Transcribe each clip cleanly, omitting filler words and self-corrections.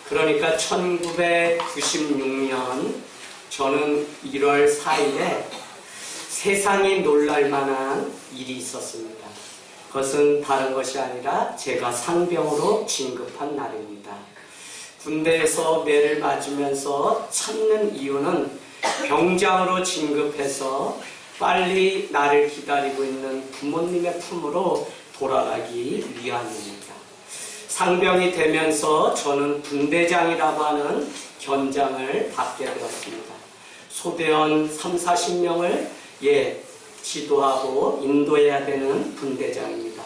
그러니까 1996년 저는 1월 4일에 세상이 놀랄 만한 일이 있었습니다. 그것은 다른 것이 아니라 제가 상병으로 진급한 날입니다. 군대에서 매를 맞으면서 참는 이유는 병장으로 진급해서 빨리 나를 기다리고 있는 부모님의 품으로 돌아가기 위함입니다. 상병이 되면서 저는 분대장이라고 하는 견장을 받게 되었습니다. 소대원 30-40명을 지도하고 인도해야 되는 분대장입니다.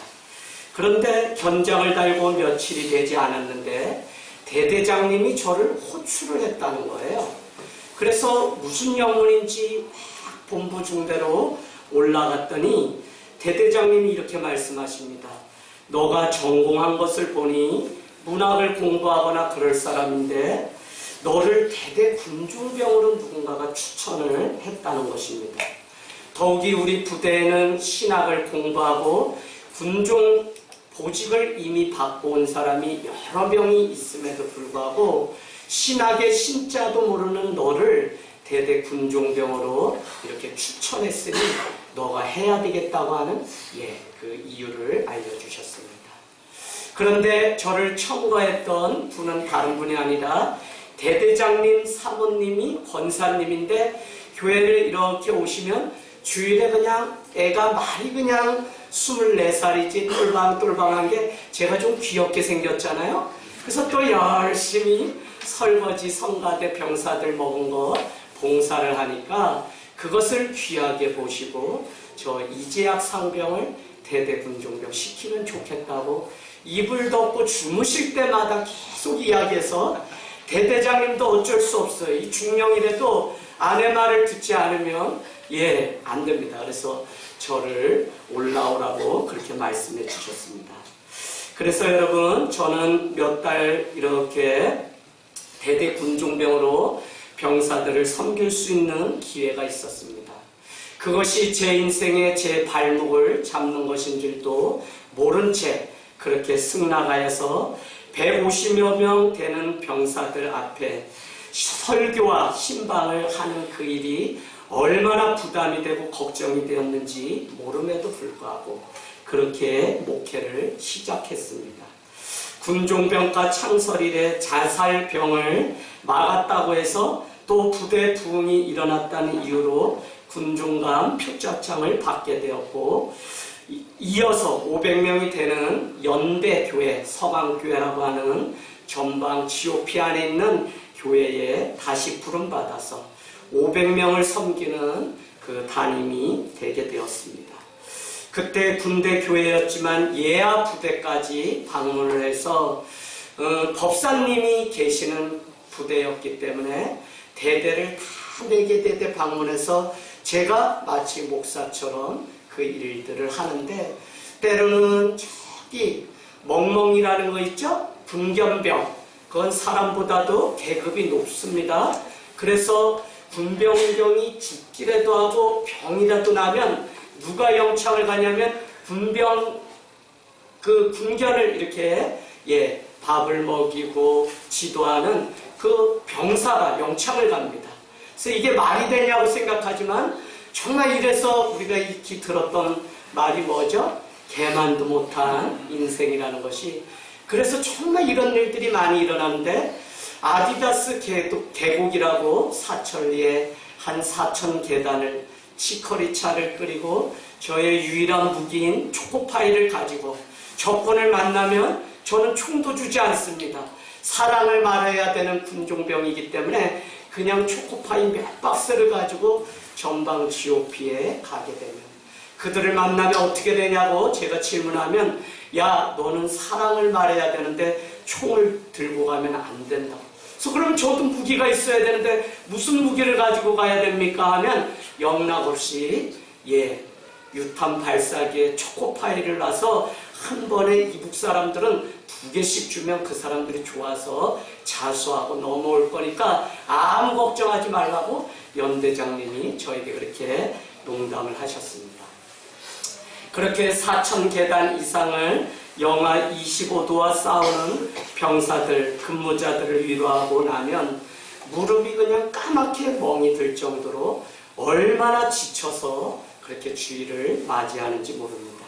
그런데 견장을 달고 며칠이 되지 않았는데 대대장님이 저를 호출을 했다는 거예요. 그래서 무슨 영문인지 막 본부 중대로 올라갔더니 대대장님이 이렇게 말씀하십니다. 너가 전공한 것을 보니 문학을 공부하거나 그럴 사람인데 너를 대대 군중병으로 누군가가 추천을 했다는 것입니다. 더욱이 우리 부대에는 신학을 공부하고 군종 보직을 이미 받고 온 사람이 여러 명이 있음에도 불구하고 신학의 신자도 모르는 너를 대대 군종병으로 이렇게 추천했으니 너가 해야 되겠다고 하는 그 이유를 알려주셨습니다. 그런데 저를 청구했던 분은 다른 분이 아니라 대대장님 사모님이 권사님인데 교회를 이렇게 오시면 주일에 그냥 애가 말이 그냥 24살이지 똘방똘방한 게 제가 좀 귀엽게 생겼잖아요. 그래서 또 열심히 설거지 성가대 병사들 먹은 거 봉사를 하니까 그것을 귀하게 보시고 저 이재학 상병을 대대군종병 시키면 좋겠다고 이불 덮고 주무실 때마다 계속 이야기해서 대대장님도 어쩔 수 없어요. 이 중령이라도 아내 말을 듣지 않으면 안 됩니다. 그래서 저를 올라오라고 그렇게 말씀해 주셨습니다. 그래서 여러분 저는 몇 달 이렇게 대대 군종병으로 병사들을 섬길 수 있는 기회가 있었습니다. 그것이 제 인생의 제 발목을 잡는 것인 줄도 모른 채 그렇게 승낙하여서 150여 명 되는 병사들 앞에 설교와 신방을 하는 그 일이 얼마나 부담이 되고 걱정이 되었는지 모름에도 불구하고 그렇게 목회를 시작했습니다. 군종병과 창설일에 자살병을 막았다고 해서 또 부대 부흥이 일어났다는 이유로 군종감 표자장을 받게 되었고 이어서 500명이 되는 연대교회, 서방교회라고 하는 전방 GOP 안에 있는 교회에 다시 부름받아서 500명을 섬기는 그 담임이 되게 되었습니다. 그때 군대 교회였지만 예하 부대까지 방문을 해서 법사님이 계시는 부대였기 때문에 대대를 다 4개 대대 방문해서 제가 마치 목사처럼 그 일들을 하는데 때로는 저기 멍멍이라는 거 있죠? 군견병. 그건 사람보다도 계급이 높습니다. 그래서 군병이 죽기라도 하고 병이라도 나면 누가 영창을 가냐면 군견을 이렇게 밥을 먹이고 지도하는 그 병사가 영창을 갑니다. 그래서 이게 말이 되냐고 생각하지만 정말 이래서 우리가 익히 들었던 말이 뭐죠? 개만도 못한 인생이라는 것이. 그래서 정말 이런 일들이 많이 일어나는데 아디다스 계곡이라고 사천리에 한 4,000계단을 치커리차를 끓이고 저의 유일한 무기인 초코파이를 가지고 적군을 만나면 저는 총도 주지 않습니다. 사랑을 말해야 되는 군종병이기 때문에 그냥 초코파이 몇 박스를 가지고 전방 GOP에 가게 되면 그들을 만나면 어떻게 되냐고 제가 질문하면 야 너는 사랑을 말해야 되는데 총을 들고 가면 안 된다고. 그래서 그럼 저도 무기가 있어야 되는데 무슨 무기를 가지고 가야 됩니까 하면 영락없이 유탄 발사기에 초코파이를 놔서 한 번에 이북 사람들은 2개씩 주면 그 사람들이 좋아서 자수하고 넘어올 거니까 아무 걱정하지 말라고 연대장님이 저에게 그렇게 농담을 하셨습니다. 그렇게 4,000계단 이상을 영하 25도와 싸우는 병사들, 근무자들을 위로하고 나면 무릎이 그냥 까맣게 멍이 들 정도로 얼마나 지쳐서 그렇게 주일을 맞이하는지 모릅니다.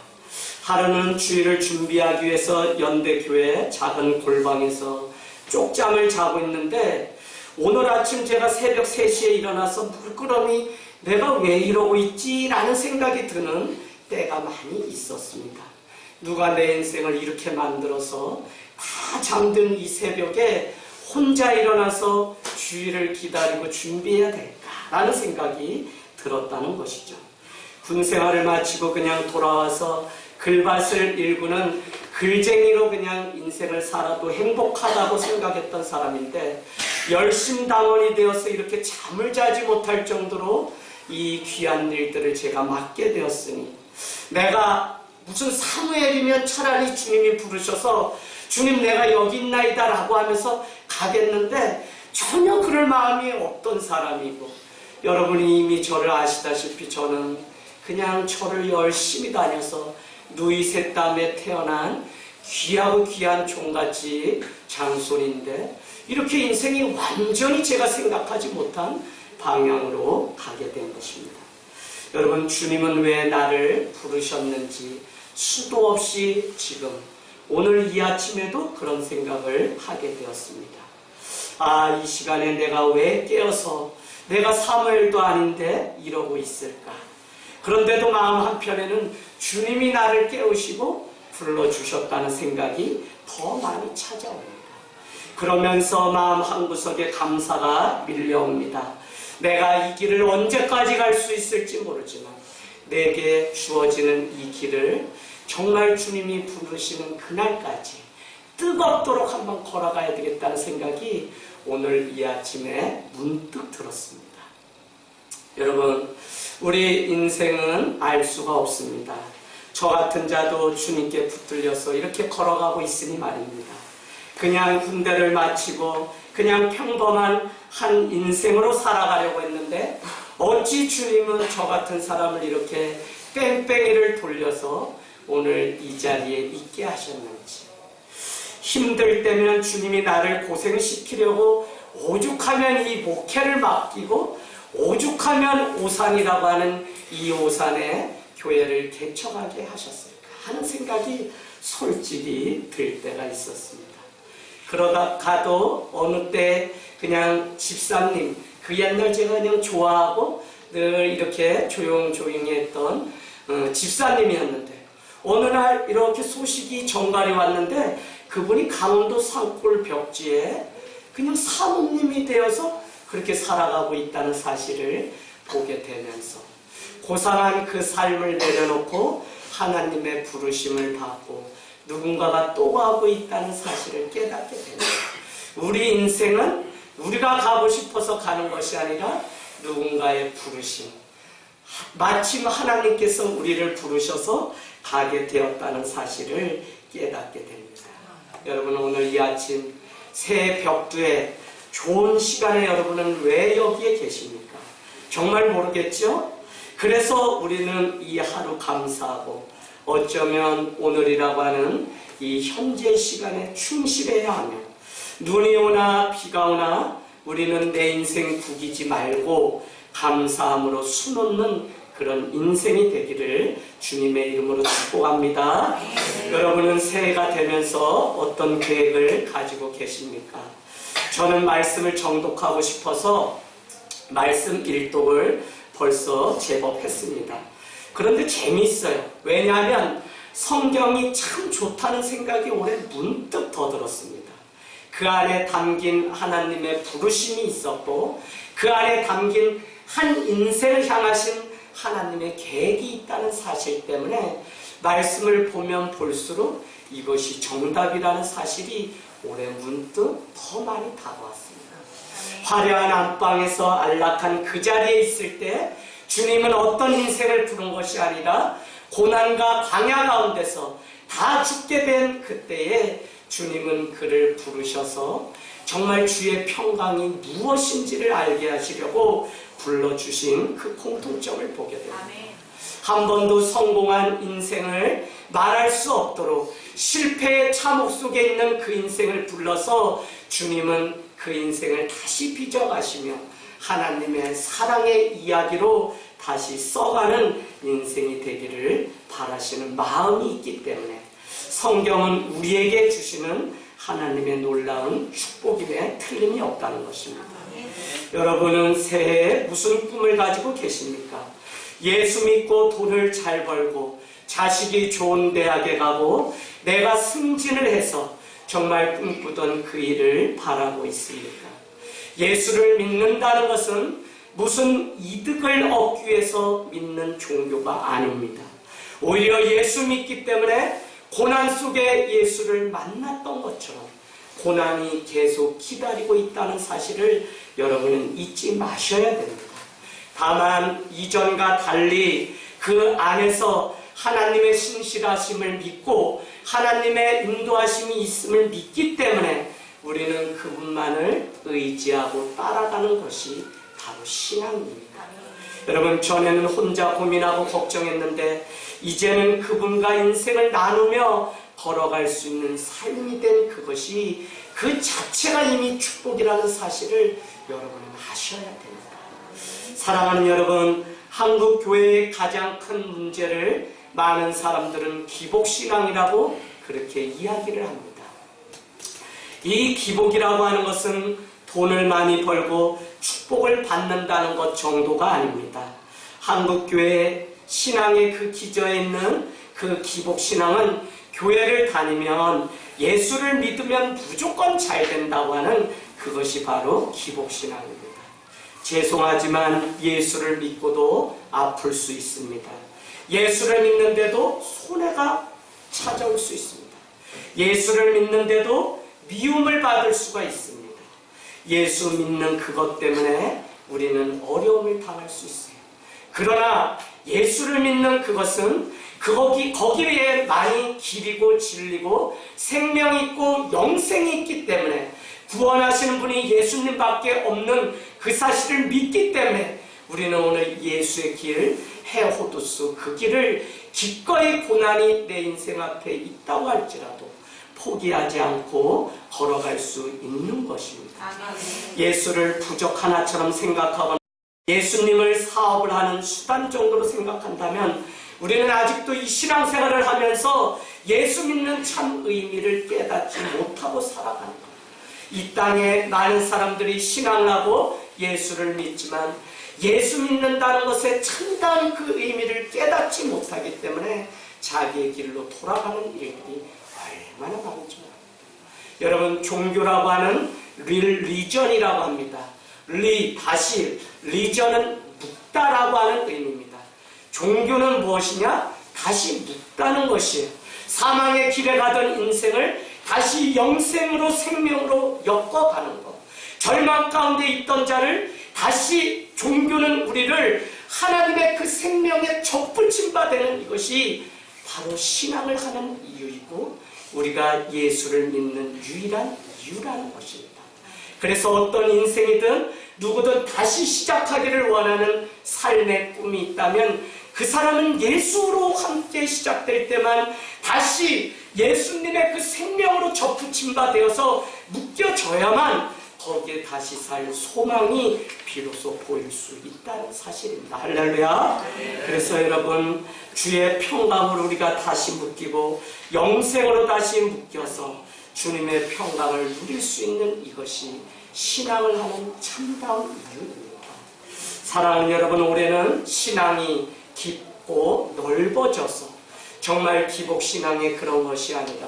하루는 주일을 준비하기 위해서 연대교회 작은 골방에서 쪽잠을 자고 있는데 오늘 아침 제가 새벽 3시에 일어나서 물끄러미 내가 왜 이러고 있지? 라는 생각이 드는 때가 많이 있었습니다. 누가 내 인생을 이렇게 만들어서 다 잠든 이 새벽에 혼자 일어나서 주일을 기다리고 준비해야 될까라는 생각이 들었다는 것이죠. 군생활을 마치고 그냥 돌아와서 글밭을 일구는 글쟁이로 그냥 인생을 살아도 행복하다고 생각했던 사람인데 열심당원이 되어서 이렇게 잠을 자지 못할 정도로 이 귀한 일들을 제가 맡게 되었으니 내가 무슨 사무엘이면 차라리 주님이 부르셔서 주님 내가 여기 있나이다 라고 하면서 가겠는데 전혀 그럴 마음이 없던 사람이고 여러분이 이미 저를 아시다시피 저는 그냥 저를 열심히 다녀서 누이셋 땀에 태어난 귀하고 귀한 종갓집 장손인데 이렇게 인생이 완전히 제가 생각하지 못한 방향으로 가게 된 것입니다. 여러분 주님은 왜 나를 부르셨는지 수도 없이 지금 오늘 이 아침에도 그런 생각을 하게 되었습니다. 아, 이 시간에 내가 왜 깨어서 내가 사무엘도 아닌데 이러고 있을까? 그런데도 마음 한편에는 주님이 나를 깨우시고 불러주셨다는 생각이 더 많이 찾아옵니다. 그러면서 마음 한구석에 감사가 밀려옵니다. 내가 이 길을 언제까지 갈 수 있을지 모르지만 내게 주어지는 이 길을 정말 주님이 부르시는 그날까지 뜨겁도록 한번 걸어가야 되겠다는 생각이 오늘 이 아침에 문득 들었습니다. 여러분, 우리 인생은 알 수가 없습니다. 저 같은 자도 주님께 붙들려서 이렇게 걸어가고 있으니 말입니다. 그냥 군대를 마치고 그냥 평범한 한 인생으로 살아가려고 했는데 어찌 주님은 저 같은 사람을 이렇게 뺑뺑이를 돌려서 오늘 이 자리에 있게 하셨는지. 힘들 때면 주님이 나를 고생시키려고 오죽하면 이 목회를 맡기고 오죽하면 오산이라고 하는 이 오산에 교회를 개척하게 하셨을까 하는 생각이 솔직히 들 때가 있었습니다. 그러다가도 어느 때 그냥 집사님, 그 옛날 제가 그냥 좋아하고 늘 이렇게 조용조용히 했던 집사님이었는데 어느 날 이렇게 소식이 전갈이 왔는데 그분이 강원도 산골 벽지에 그냥 사모님이 되어서 그렇게 살아가고 있다는 사실을 보게 되면서 고상한 그 삶을 내려놓고 하나님의 부르심을 받고 누군가가 또 가고 있다는 사실을 깨닫게 됩니다. 우리 인생은 우리가 가고 싶어서 가는 것이 아니라 누군가의 부르심, 마침 하나님께서 우리를 부르셔서 가게 되었다는 사실을 깨닫게 됩니다. 여러분 오늘 이 아침 새 벽두에 좋은 시간에 여러분은 왜 여기에 계십니까? 정말 모르겠죠? 그래서 우리는 이 하루 감사하고 어쩌면 오늘이라고 하는 이 현재 시간에 충실해야 하며 눈이 오나 비가 오나 우리는 내 인생 구기지 말고 감사함으로 수놓는 그런 인생이 되기를 주님의 이름으로 축복합니다. 여러분은 새해가 되면서 어떤 계획을 가지고 계십니까? 저는 말씀을 정독하고 싶어서 말씀 일독을 벌써 제법 했습니다. 그런데 재미있어요. 왜냐하면 성경이 참 좋다는 생각이 올해 문득 더 들었습니다. 그 안에 담긴 하나님의 부르심이 있었고 그 안에 담긴 한 인생을 향하신 하나님의 계획이 있다는 사실 때문에 말씀을 보면 볼수록 이것이 정답이라는 사실이 올해 문득 더 많이 다가왔습니다. 화려한 안방에서 안락한 그 자리에 있을 때 주님은 어떤 인생을 부른 것이 아니라 고난과 광야 가운데서 다 죽게 된 그때에 주님은 그를 부르셔서 정말 주의 평강이 무엇인지를 알게 하시려고 불러주신 그 공통점을 보게 됩니다. 한 번도 성공한 인생을 말할 수 없도록 실패의 참혹 속에 있는 그 인생을 불러서 주님은 그 인생을 다시 빚어가시며 하나님의 사랑의 이야기로 다시 써가는 인생이 되기를 바라시는 마음이 있기 때문에 성경은 우리에게 주시는 하나님의 놀라운 축복임에 틀림이 없다는 것입니다. 여러분은 새해에 무슨 꿈을 가지고 계십니까? 예수 믿고 돈을 잘 벌고 자식이 좋은 대학에 가고 내가 승진을 해서 정말 꿈꾸던 그 일을 바라고 있습니까? 예수를 믿는다는 것은 무슨 이득을 얻기 위해서 믿는 종교가 아닙니다. 오히려 예수 믿기 때문에 고난 속에 예수를 만났던 것처럼 고난이 계속 기다리고 있다는 사실을 여러분은 잊지 마셔야 됩니다. 다만 이전과 달리 그 안에서 하나님의 신실하심을 믿고 하나님의 인도하심이 있음을 믿기 때문에 우리는 그분만을 의지하고 따라가는 것이 바로 신앙입니다. 여러분, 전에는 혼자 고민하고 걱정했는데 이제는 그분과 인생을 나누며 걸어갈 수 있는 삶이 된 그것이 그 자체가 이미 축복이라는 사실을 여러분은 아셔야 됩니다. 사랑하는 여러분, 한국 교회의 가장 큰 문제를 많은 사람들은 기복신앙이라고 그렇게 이야기를 합니다. 이 기복이라고 하는 것은 돈을 많이 벌고 축복을 받는다는 것 정도가 아닙니다. 한국 교회의 신앙의 그 기저에 있는 그 기복신앙은 교회를 다니면 예수를 믿으면 무조건 잘 된다고 하는 그것이 바로 기복신앙입니다. 죄송하지만 예수를 믿고도 아플 수 있습니다. 예수를 믿는데도 손해가 찾아올 수 있습니다. 예수를 믿는데도 미움을 받을 수가 있습니다. 예수 믿는 그것 때문에 우리는 어려움을 당할 수 있어요. 그러나 예수를 믿는 그것은 거기에 많이 길이고 진리고 생명이 있고 영생이 있기 때문에 구원하시는 분이 예수님밖에 없는 그 사실을 믿기 때문에 우리는 오늘 예수의 길, 헤호두스 그 길을 기꺼이 고난이 내 인생 앞에 있다고 할지라도 포기하지 않고 걸어갈 수 있는 것입니다. 예수를 부족 하나처럼 생각하거나 예수님을 사업을 하는 수단 정도로 생각한다면 우리는 아직도 이 신앙생활을 하면서 예수 믿는 참 의미를 깨닫지 못하고 살아가는 거예요. 이 땅에 많은 사람들이 신앙을 하고 예수를 믿지만 예수 믿는다는 것의 참다운 그 의미를 깨닫지 못하기 때문에 자기의 길로 돌아가는 일들이 얼마나 많은지 모릅니다. 여러분, 종교라고 하는 리전이라고 합니다. 리전은 묻다라고 하는 의미입니다. 종교는 무엇이냐? 다시 묻다는 것이에요. 사망의 길에 가던 인생을 다시 영생으로 생명으로 엮어가는 것. 절망 가운데 있던 자를 다시 종교는 우리를 하나님의 그 생명에 접붙임 바 되는 이것이 바로 신앙을 하는 이유이고 우리가 예수를 믿는 유일한 이유라는 것입니다. 그래서 어떤 인생이든 누구든 다시 시작하기를 원하는 삶의 꿈이 있다면 그 사람은 예수로 함께 시작될 때만 다시 예수님의 그 생명으로 접붙임 바 되어서 묶여져야만 거기에 다시 살 소망이 비로소 보일 수 있다는 사실입니다. 할렐루야. 그래서 여러분, 주의 평강으로 우리가 다시 묶이고 영생으로 다시 묶여서 주님의 평강을 누릴 수 있는 이것이 신앙을 하는 참다운 이유입니다. 사랑하는 여러분, 올해는 신앙이 깊고 넓어져서 정말 기복신앙의 그런 것이 아니라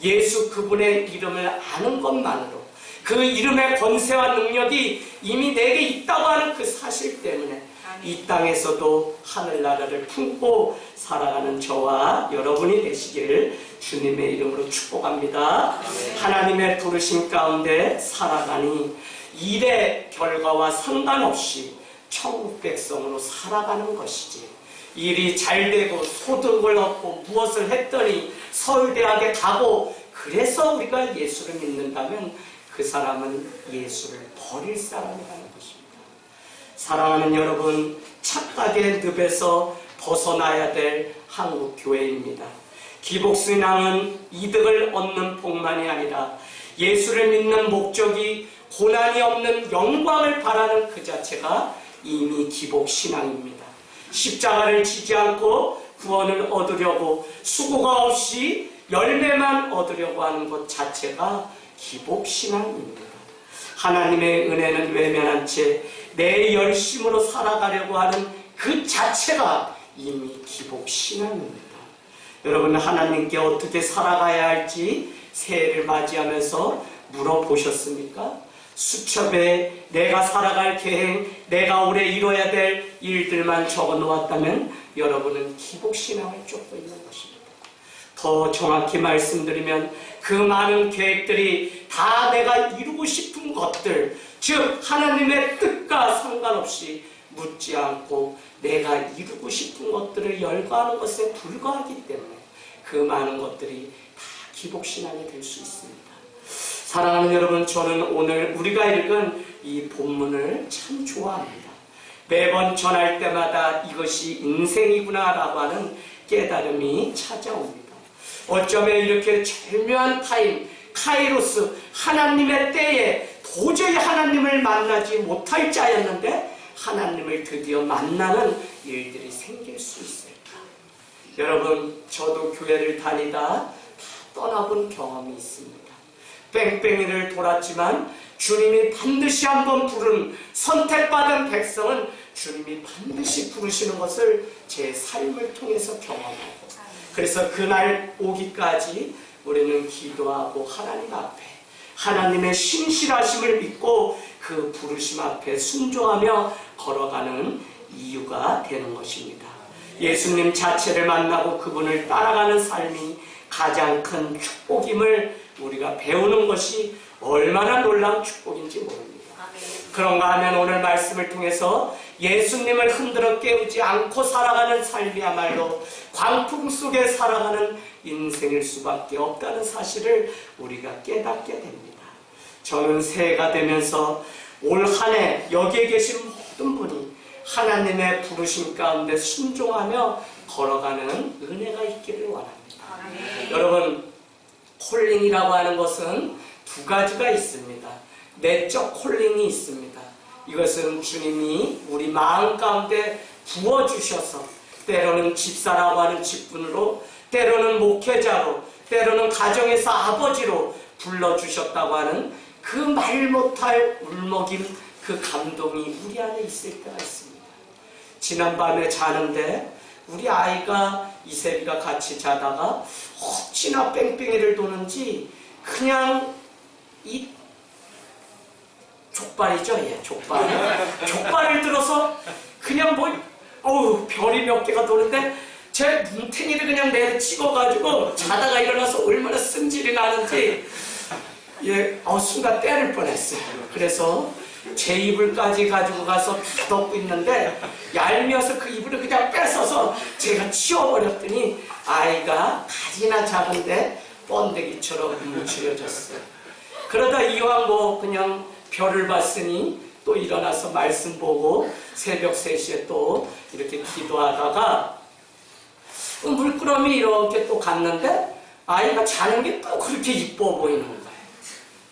예수 그분의 이름을 아는 것만으로 그 이름의 권세와 능력이 이미 내게 있다고 하는 그 사실 때문에 이 땅에서도 하늘나라를 품고 살아가는 저와 여러분이 되시기를 주님의 이름으로 축복합니다. 하나님의 부르심 가운데 살아가니 일의 결과와 상관없이 천국 백성으로 살아가는 것이지, 일이 잘되고 소득을 얻고 무엇을 했더니 서울대학에 가고 그래서 우리가 예수를 믿는다면 그 사람은 예수를 버릴 사람이라는 것입니다. 사랑하는 여러분, 착각의 늪에서 벗어나야 될 한국교회입니다. 기복신앙은 이득을 얻는 복만이 아니라 예수를 믿는 목적이 고난이 없는 영광을 바라는 그 자체가 이미 기복신앙입니다. 십자가를 지지 않고 구원을 얻으려고 수고가 없이 열매만 얻으려고 하는 것 자체가 기복신앙입니다. 하나님의 은혜는 외면한 채 내 열심으로 살아가려고 하는 그 자체가 이미 기복신앙입니다. 여러분, 하나님께 어떻게 살아가야 할지 새해를 맞이하면서 물어보셨습니까? 수첩에 내가 살아갈 계획, 내가 올해 이뤄야 될 일들만 적어놓았다면 여러분은 기복신앙을 쫓고 있는 것입니다. 더 정확히 말씀드리면 그 많은 계획들이 다 내가 이루고 싶은 것들, 즉 하나님의 뜻과 상관없이 묻지 않고 내가 이루고 싶은 것들을 열거하는 것에 불과하기 때문에 그 많은 것들이 다 기복신앙이 될 수 있습니다. 사랑하는 여러분, 저는 오늘 우리가 읽은 이 본문을 참 좋아합니다. 매번 전할 때마다 이것이 인생이구나 라고 하는 깨달음이 찾아옵니다. 어쩌면 이렇게 절묘한 타임, 카이로스, 하나님의 때에 도저히 하나님을 만나지 못할 자였는데 하나님을 드디어 만나는 일들이 생길 수 있을까? 여러분, 저도 교회를 다니다 다 떠나본 경험이 있습니다. 뺑뺑이를 돌았지만 주님이 반드시 한번 부른 선택받은 백성은 주님이 반드시 부르시는 것을 제 삶을 통해서 경험하고, 그래서 그날 오기까지 우리는 기도하고 하나님 앞에 하나님의 신실하심을 믿고 그 부르심 앞에 순종하며 걸어가는 이유가 되는 것입니다. 예수님 자체를 만나고 그분을 따라가는 삶이 가장 큰 축복임을 우리가 배우는 것이 얼마나 놀라운 축복인지 모릅니다. 그런가 하면 오늘 말씀을 통해서 예수님을 흔들어 깨우지 않고 살아가는 삶이야말로 광풍 속에 살아가는 인생일 수밖에 없다는 사실을 우리가 깨닫게 됩니다. 저는 새해가 되면서 올 한 해 여기에 계신 모든 분이 하나님의 부르심 가운데 순종하며 걸어가는 은혜가 있기를 원합니다. 여러분, 콜링이라고 하는 것은 두 가지가 있습니다. 내적 콜링이 있습니다. 이것은 주님이 우리 마음 가운데 부어주셔서 때로는 집사라고 하는 직분으로, 때로는 목회자로, 때로는 가정에서 아버지로 불러주셨다고 하는 그 말 못할 울먹임, 그 감동이 우리 안에 있을 때가 있습니다. 지난밤에 자는데 우리 아이가 이세리가 같이 자다가 어찌나 뺑뺑이를 도는지 그냥 이 족발이죠? 예, 족발을 들어서 그냥 별이 몇 개가 도는데 제 눈탱이를 그냥 내려 찍어가지고 자다가 일어나서 얼마나 승질이 나는지 순간 때릴 뻔했어요. 그래서 제 이불까지 가지고 가서 다 덮고 있는데 얄미워서 그 이불을 그냥 뺏어서 제가 치워버렸더니 아이가 가지나 작은데 번데기처럼 움츠려졌어요. 그러다 이왕 그냥 별을 봤으니 또 일어나서 말씀 보고 새벽 3시에 또 이렇게 기도하다가 물끄러미 이렇게 또 갔는데 아이가 자는 게 또 그렇게 이뻐 보이는 거예요.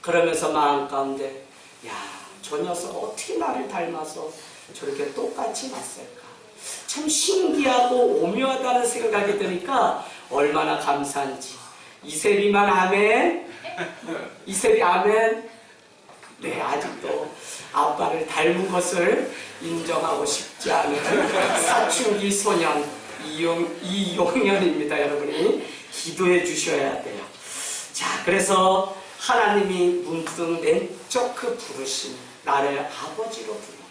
그러면서 마음 가운데 저 녀석 어떻게 나를 닮아서 저렇게 똑같이 났을까? 참 신기하고 오묘하다는 생각이 드니까 얼마나 감사한지. 이세리만 아멘? 이세리 아멘? 네, 아직도 아빠를 닮은 것을 인정하고 싶지 않은 사춘기 소년 이용현입니다. 여러분이 기도해 주셔야 돼요. 자, 그래서 하나님이 문득 내적 그 부르심, 나를 아버지로 부릅니다.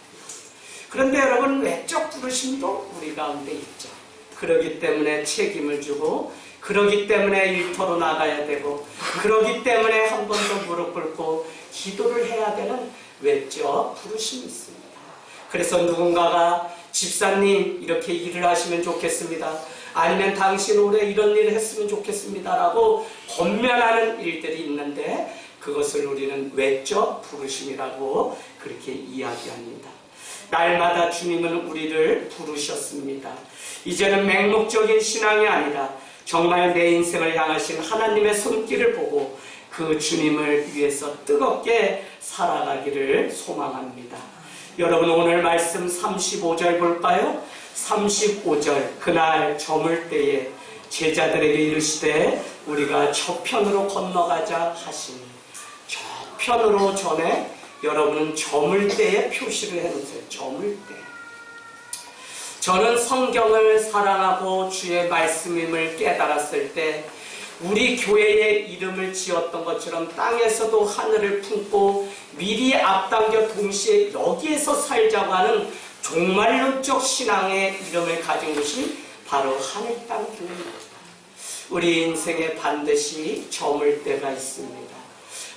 그런데 여러분, 외적 부르심도 우리 가운데 있죠. 그러기 때문에 책임을 주고, 그러기 때문에 일터로 나가야 되고, 그러기 때문에 한 번 더 무릎 꿇고 기도를 해야 되는 외적 부르심이 있습니다. 그래서 누군가가 집사님 이렇게 일을 하시면 좋겠습니다. 아니면 당신 올해 이런 일을 했으면 좋겠습니다 라고 권면하는 일들이 있는데 그것을 우리는 외적 부르심이라고 그렇게 이야기합니다. 날마다 주님은 우리를 부르셨습니다. 이제는 맹목적인 신앙이 아니라 정말 내 인생을 향하신 하나님의 손길을 보고 그 주님을 위해서 뜨겁게 살아가기를 소망합니다. 여러분, 오늘 말씀 35절 볼까요? 35절, 그날 저물 때에 제자들에게 이르시되 우리가 저편으로 건너가자 하시니, 저편으로 전에 여러분은 저물 때에 표시를 해놓으세요. 저물 때. 저는 성경을 사랑하고 주의 말씀임을 깨달았을 때 우리 교회의 이름을 지었던 것처럼 땅에서도 하늘을 품고 미리 앞당겨 동시에 여기에서 살자고 하는 종말론적 신앙의 이름을 가진 곳이 바로 하늘 땅 교회입니다. 우리 인생에 반드시 저물 때가 있습니다.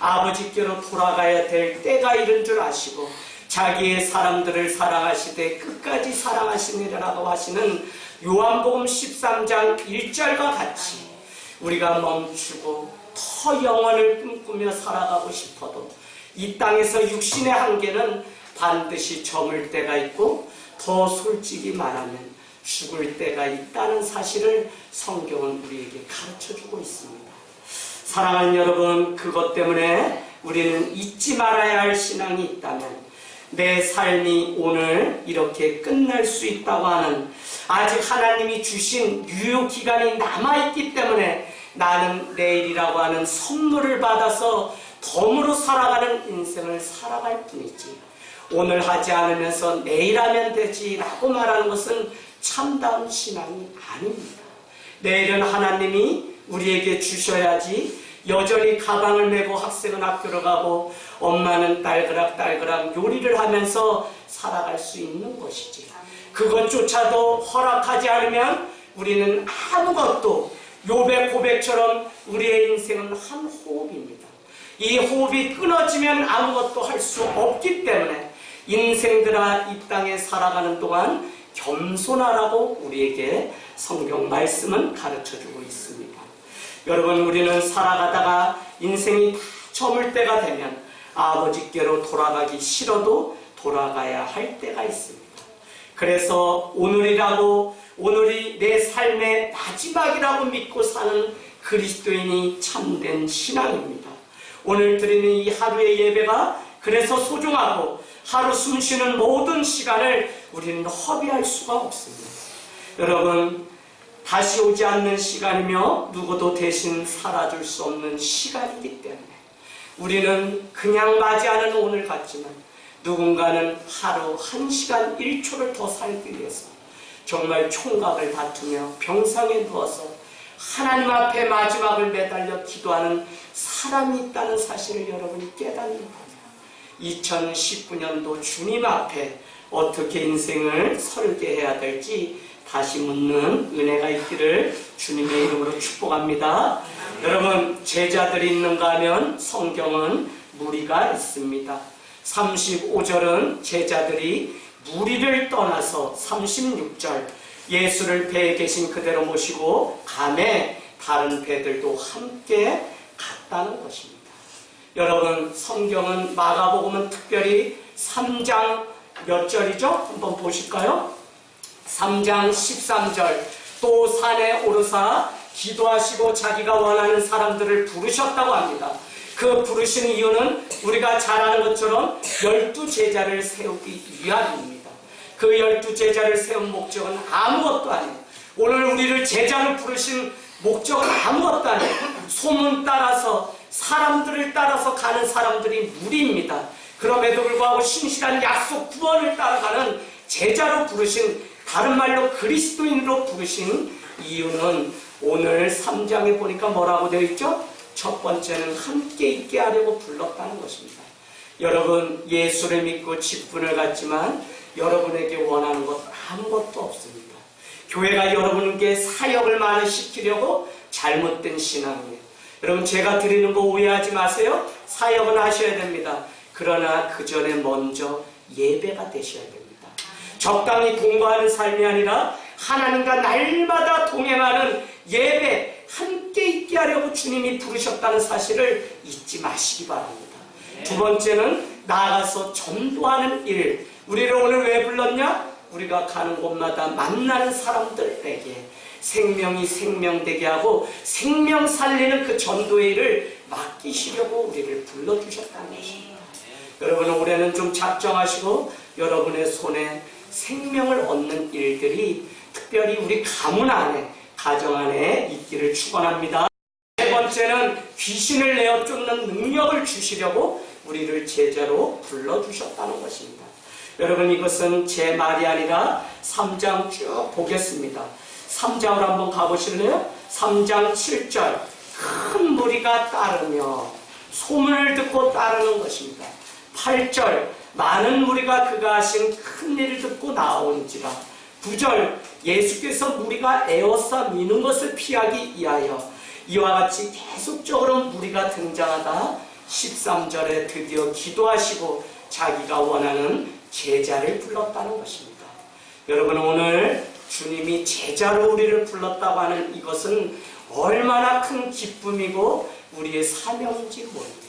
아버지께로 돌아가야 될 때가 이른 줄 아시고 자기의 사람들을 사랑하시되 끝까지 사랑하시니라고 하시는 요한복음 13장 1절과 같이 우리가 멈추고 더 영원을 꿈꾸며 살아가고 싶어도 이 땅에서 육신의 한계는 반드시 저물 때가 있고 더 솔직히 말하면 죽을 때가 있다는 사실을 성경은 우리에게 가르쳐주고 있습니다. 사랑하는 여러분, 그것 때문에 우리는 잊지 말아야 할 신앙이 있다면 내 삶이 오늘 이렇게 끝날 수 있다고 하는, 아직 하나님이 주신 유효기간이 남아있기 때문에 나는 내일이라고 하는 선물을 받아서 덤으로 살아가는 인생을 살아갈 뿐이지, 오늘 하지 않으면서 내일 하면 되지 라고 말하는 것은 참다운 신앙이 아닙니다. 내일은 하나님이 우리에게 주셔야지 여전히 가방을 메고 학생은 학교로 가고 엄마는 딸그락 요리를 하면서 살아갈 수 있는 것이지, 그것조차도 허락하지 않으면 우리는 아무것도, 욥의 고백처럼 우리의 인생은 한 호흡입니다. 이 호흡이 끊어지면 아무것도 할 수 없기 때문에 인생들아 이 땅에 살아가는 동안 겸손하라고 우리에게 성경 말씀은 가르쳐주고 있습니다. 여러분, 우리는 살아가다가 인생이 다 저물 때가 되면 아버지께로 돌아가기 싫어도 돌아가야 할 때가 있습니다. 그래서 오늘이 내 삶의 마지막이라고 믿고 사는 그리스도인이 참된 신앙입니다. 오늘 드리는 이 하루의 예배가 그래서 소중하고 하루 숨쉬는 모든 시간을 우리는 허비할 수가 없습니다. 여러분, 다시 오지 않는 시간이며 누구도 대신 살아줄 수 없는 시간이기 때문에 우리는 그냥 맞이하는 오늘 같지만 누군가는 하루 1시간 1초를 더 살기 위해서 정말 총각을 다투며 병상에 누워서 하나님 앞에 마지막을 매달려 기도하는 사람이 있다는 사실을 여러분이 깨닫는 거예요. 2019년도 주님 앞에 어떻게 인생을 설계해야 될지 다시 묻는 은혜가 있기를 주님의 이름으로 축복합니다. 여러분, 제자들이 있는가 하면 성경은 무리가 있습니다. 35절은 제자들이 무리를 떠나서 36절 예수를 배에 계신 그대로 모시고 감에 다른 배들도 함께 갔다는 것입니다. 여러분, 성경은 마가복음은 특별히 3장 몇 절이죠? 한번 보실까요? 3장 13절, 또 산에 오르사 기도하시고 자기가 원하는 사람들을 부르셨다고 합니다. 그 부르신 이유는 우리가 잘 아는 것처럼 12제자를 세우기 위함입니다. 그 12제자를 세운 목적은 아무것도 아니에요. 오늘 우리를 제자로 부르신 목적은 아무것도 아니에요. 소문 따라서, 사람들을 따라서 가는 사람들이 무리입니다. 그럼에도 불구하고 신실한 약속 구원을 따라가는 제자로 부르신, 다른 말로 그리스도인으로 부르신 이유는 오늘 3장에 보니까 뭐라고 되어 있죠? 첫 번째는 함께 있게 하려고 불렀다는 것입니다. 여러분, 예수를 믿고 직분을 갖지만 여러분에게 원하는 것 아무것도 없습니다. 교회가 여러분에게 사역을 많이 시키려고 잘못된 신앙이에요. 여러분, 제가 드리는 거 오해하지 마세요. 사역은 하셔야 됩니다. 그러나 그 전에 먼저 예배가 되셔야 됩니다. 적당히 공부하는 삶이 아니라 하나님과 날마다 동행하는 예배, 함께 있게 하려고 주님이 부르셨다는 사실을 잊지 마시기 바랍니다. 두 번째는 나아가서 전도하는 일, 우리를 오늘 왜 불렀냐? 우리가 가는 곳마다 만나는 사람들에게 생명이 생명되게 하고 생명 살리는 그 전도의 일을 맡기시려고 우리를 불러주셨다는 것입니다. 여러분, 올해는 좀 작정하시고 여러분의 손에 생명을 얻는 일들이 특별히 우리 가문 안에, 가정 안에 있기를 축원합니다. 세 번째는 귀신을 내어 쫓는 능력을 주시려고 우리를 제자로 불러주셨다는 것입니다. 여러분, 이것은 제 말이 아니라 3장 쭉 보겠습니다. 3장으로 한번 가보실래요? 3장 7절. 큰 무리가 따르며 소문을 듣고 따르는 것입니다. 8절. 많은 무리가 그가 하신 큰 일을 듣고 나오는지라. 9절. 예수께서 무리가 에워싸 미는 것을 피하기 위하여. 이와 같이 계속적으로 무리가 등장하다 13절에 드디어 기도하시고 자기가 원하는 제자를 불렀다는 것입니다. 여러분, 오늘 주님이 제자로 우리를 불렀다고 하는 이것은 얼마나 큰 기쁨이고 우리의 사명인지 모릅니다.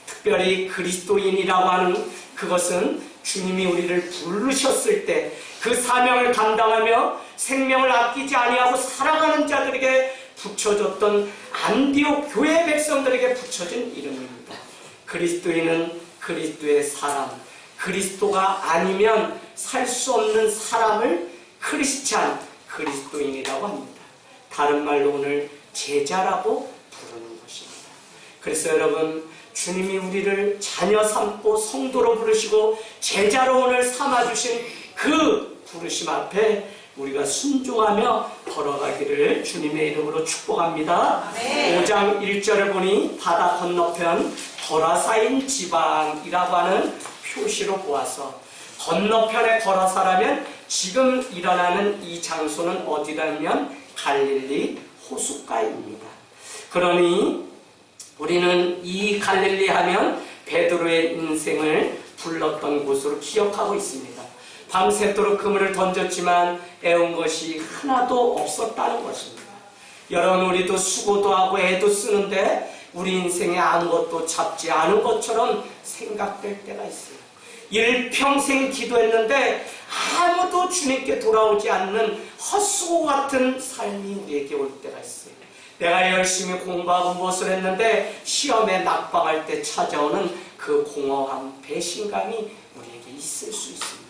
특별히 그리스도인이라고 하는 그것은 주님이 우리를 부르셨을 때 그 사명을 감당하며 생명을 아끼지 아니하고 살아가는 자들에게 붙여줬던 안디옥 교회 백성들에게 붙여진 이름입니다. 그리스도인은 그리스도의 사람, 그리스도가 아니면 살 수 없는 사람을 크리스찬, 그리스도인이라고 합니다. 다른 말로 오늘 제자라고 부르는 것입니다. 그래서 여러분, 주님이 우리를 자녀 삼고 성도로 부르시고 제자로 오늘 삼아주신 그 부르심 앞에 우리가 순종하며 걸어가기를 주님의 이름으로 축복합니다. 네. 5장 1절을 보니 바다 건너편 거라사인 지방이라고 하는 표시로 보아서 건너편에 거라사라면 지금 일어나는 이 장소는 어디라면 갈릴리 호숫가입니다. 그러니 우리는 이 갈릴리 하면 베드로의 인생을 불렀던 곳으로 기억하고 있습니다. 밤새도록 그물을 던졌지만 애운 것이 하나도 없었다는 것입니다. 여러분, 우리도 수고도 하고 애도 쓰는데 우리 인생에 아무것도 잡지 않은 것처럼 생각될 때가 있어요. 일평생 기도했는데 아무도 주님께 돌아오지 않는 헛수고 같은 삶이 우리에게 올 때가 있어요. 내가 열심히 공부하고 무엇을 했는데 시험에 낙방할 때 찾아오는 그 공허함, 배신감이 우리에게 있을 수 있습니다.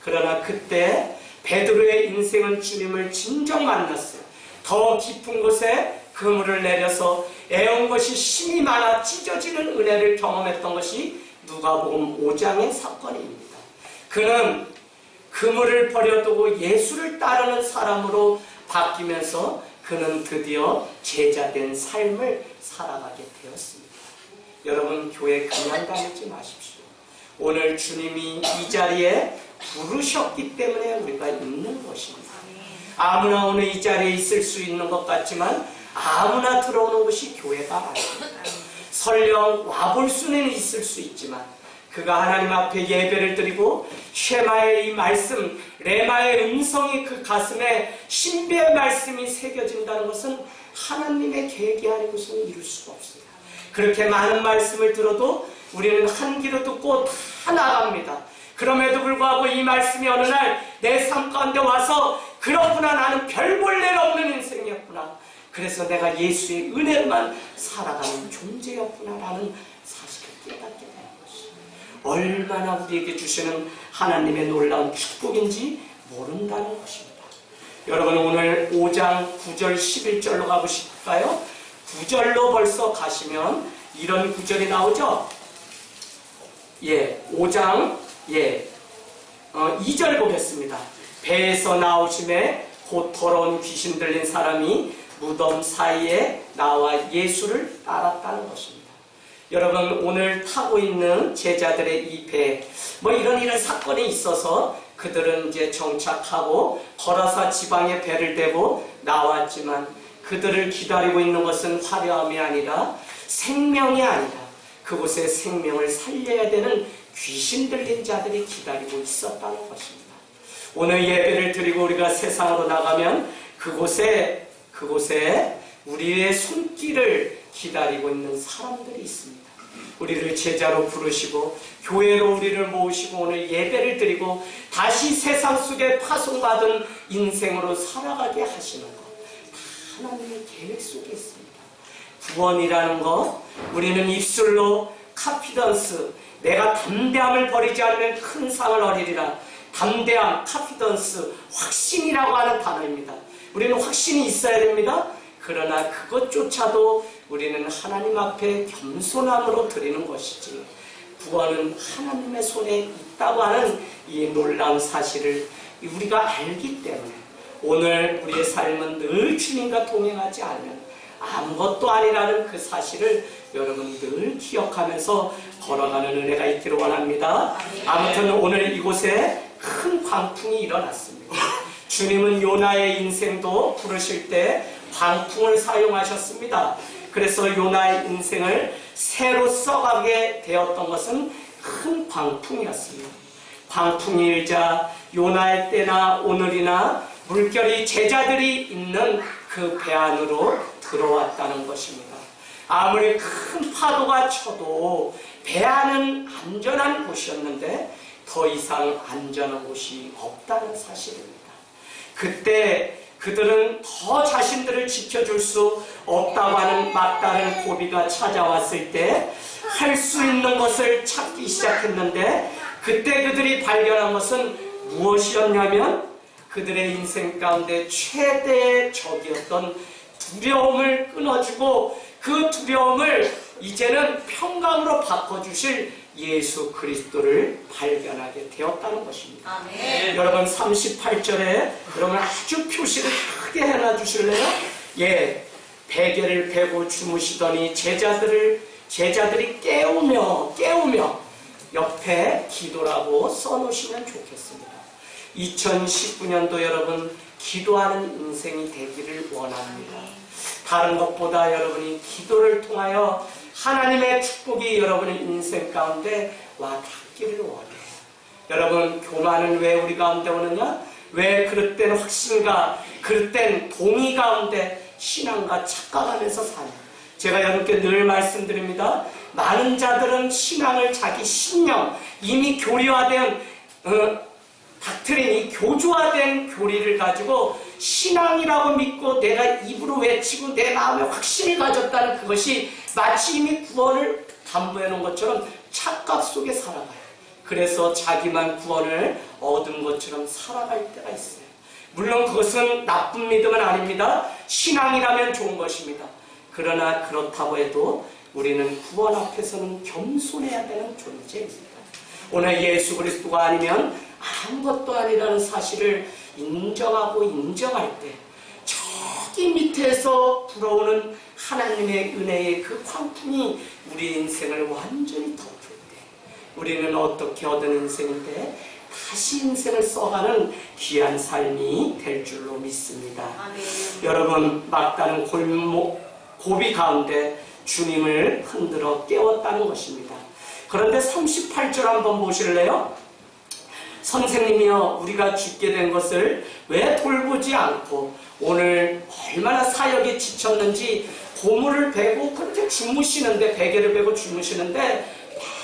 그러나 그때 베드로의 인생은 주님을 진정 만났어요. 더 깊은 곳에 그물을 내려서 애운 것이 힘이 많아 찢어지는 은혜를 경험했던 것이 누가복음 5장의 사건입니다. 그는 그물을 버려두고 예수를 따르는 사람으로 바뀌면서 그는 드디어 제자된 삶을 살아가게 되었습니다. 여러분, 교회 그냥 다니지 마십시오. 오늘 주님이 이 자리에 부르셨기 때문에 우리가 있는 것입니다. 아무나 오늘 이 자리에 있을 수 있는 것 같지만 아무나 들어오는 것이 교회가 아닙니다. 설령 와볼 수는 있을 수 있지만 그가 하나님 앞에 예배를 드리고 쉐마의 이 말씀, 레마의 음성이 그 가슴에 신비의 말씀이 새겨진다는 것은 하나님의 계획이 아니고서는 이룰 수가 없어요. 그렇게 많은 말씀을 들어도 우리는 한 귀로 듣고 다 나갑니다. 그럼에도 불구하고 이 말씀이 어느 날 내 삶 가운데 와서 그렇구나, 나는 별 볼 일 없는 인생이었구나, 그래서 내가 예수의 은혜로만 살아가는 존재였구나라는 사실을 깨닫게 되는 것입니다. 얼마나 우리에게 주시는 하나님의 놀라운 축복인지 모른다는 것입니다. 여러분, 오늘 5장 9절 11절로 가보실까요? 9절로 벌써 가시면 이런 구절이 나오죠. 5장 2절 보겠습니다. 배에서 나오심에 곧 더러운 귀신 들린 사람이 무덤 사이에 나와 예수를 따랐다는 것입니다. 여러분, 오늘 타고 있는 제자들의 이 배, 이런 사건이 있어서 그들은 이제 정착하고 거라사 지방에 배를 대고 나왔지만 그들을 기다리고 있는 것은 화려함이 아니라 생명이 아니라 그곳에 생명을 살려야 되는 귀신 들린 자들이 기다리고 있었다는 것입니다. 오늘 예배를 드리고 우리가 세상으로 나가면 그곳에 우리의 손길을 기다리고 있는 사람들이 있습니다. 우리를 제자로 부르시고 교회로 우리를 모으시고 오늘 예배를 드리고 다시 세상 속에 파송받은 인생으로 살아가게 하시는 것, 하나님의 계획 속에 있습니다. 구원이라는 것, 우리는 입술로 카피던스, 내가 담대함을 버리지 않으면 큰 상을 얻으리라. 담대함, 카피던스, 확신이라고 하는 단어입니다. 우리는 확신이 있어야 됩니다. 그러나 그것조차도 우리는 하나님 앞에 겸손함으로 드리는 것이지, 구원은 하나님의 손에 있다고 하는 이 놀라운 사실을 우리가 알기 때문에 오늘 우리의 삶은 늘 주님과 동행하지 않으면 아무것도 아니라는 그 사실을 여러분 늘 기억하면서 걸어가는 은혜가 있기를 원합니다. 아무튼 오늘 이곳에 큰 광풍이 일어났습니다. 주님은 요나의 인생도 부르실 때 광풍을 사용하셨습니다. 그래서 요나의 인생을 새로 써가게 되었던 것은 큰 광풍이었습니다. 광풍이 일자 요나의 때나 오늘이나 물결이 제자들이 있는 그 배 안으로 들어왔다는 것입니다. 아무리 큰 파도가 쳐도 배 안은 안전한 곳이었는데 더 이상 안전한 곳이 없다는 사실입니다. 그때 그들은 더 자신들을 지켜줄 수 없다고 하는 막다른 고비가 찾아왔을 때 할 수 있는 것을 찾기 시작했는데, 그때 그들이 발견한 것은 무엇이었냐면 그들의 인생 가운데 최대의 적이었던 두려움을 끊어주고 그 두려움을 이제는 평강으로 바꿔주실 예수 그리스도를 발견하게 되었다는 것입니다. 아멘. 여러분 38절에 여러분 아주 표시를 크게 해놔 주실래요? 예, 베개를 베고 주무시더니 제자들이 깨우며 옆에 기도라고 써놓으시면 좋겠습니다. 2019년도 여러분 기도하는 인생이 되기를 원합니다. 다른 것보다 여러분이 기도를 통하여 하나님의 축복이 여러분의 인생 가운데 와 닿기를 원해요. 여러분, 교만은 왜 우리 가운데 오느냐? 왜 그릇된 확신과 그릇된 동의 가운데 신앙과 착각하면서 사냐? 제가 여러분께 늘 말씀드립니다. 많은 자들은 신앙을 자기 신념, 이미 교리화된 닥트린이 교조화된 교리를 가지고 신앙이라고 믿고 내가 입으로 외치고 내 마음에 확신을 가졌다는 그것이 마치 이미 구원을 담보해 놓은 것처럼 착각 속에 살아가요. 그래서 자기만 구원을 얻은 것처럼 살아갈 때가 있어요. 물론 그것은 나쁜 믿음은 아닙니다. 신앙이라면 좋은 것입니다. 그러나 그렇다고 해도 우리는 구원 앞에서는 겸손해야 되는 존재입니다. 오늘 예수 그리스도가 아니면 아무것도 아니라는 사실을 인정하고 인정할 때 저기 밑에서 불어오는 하나님의 은혜의 그 광풍이 우리 인생을 완전히 덮을 때 우리는 어떻게 얻은 인생인데 다시 인생을 써가는 귀한 삶이 될 줄로 믿습니다. 아멘. 여러분, 막다른 고비 가운데 주님을 흔들어 깨웠다는 것입니다. 그런데 38절 한번 보실래요? 선생님이여, 우리가 죽게 된 것을 왜 돌보지 않고 오늘 얼마나 사역에 지쳤는지 고물을 베고 그렇게 주무시는데, 베개를 베고 주무시는데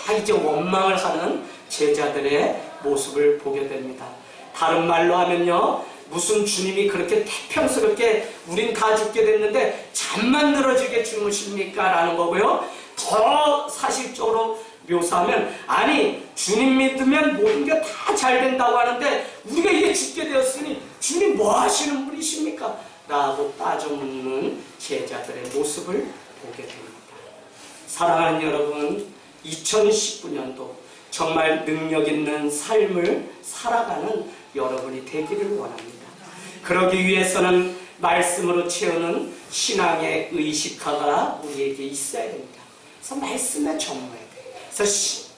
다 이제 원망을 하는 제자들의 모습을 보게 됩니다. 다른 말로 하면요, 무슨 주님이 그렇게 태평스럽게 우린 다 죽게 됐는데 잠만 늘어지게 주무십니까? 라는 거고요. 더 사실적으로 묘사하면, 아니 주님 믿으면 모든 게 다 잘 된다고 하는데 우리가 이게 죽게 되었으니 주님 뭐 하시는 분이십니까? 라고 따져 묻는 제자들의 모습을 보게 됩니다. 사랑하는 여러분, 2019년도 정말 능력 있는 삶을 살아가는 여러분이 되기를 원합니다. 그러기 위해서는 말씀으로 채우는 신앙의 의식화가 우리에게 있어야 됩니다. 그래서 말씀에 전무해야 돼요. 그래서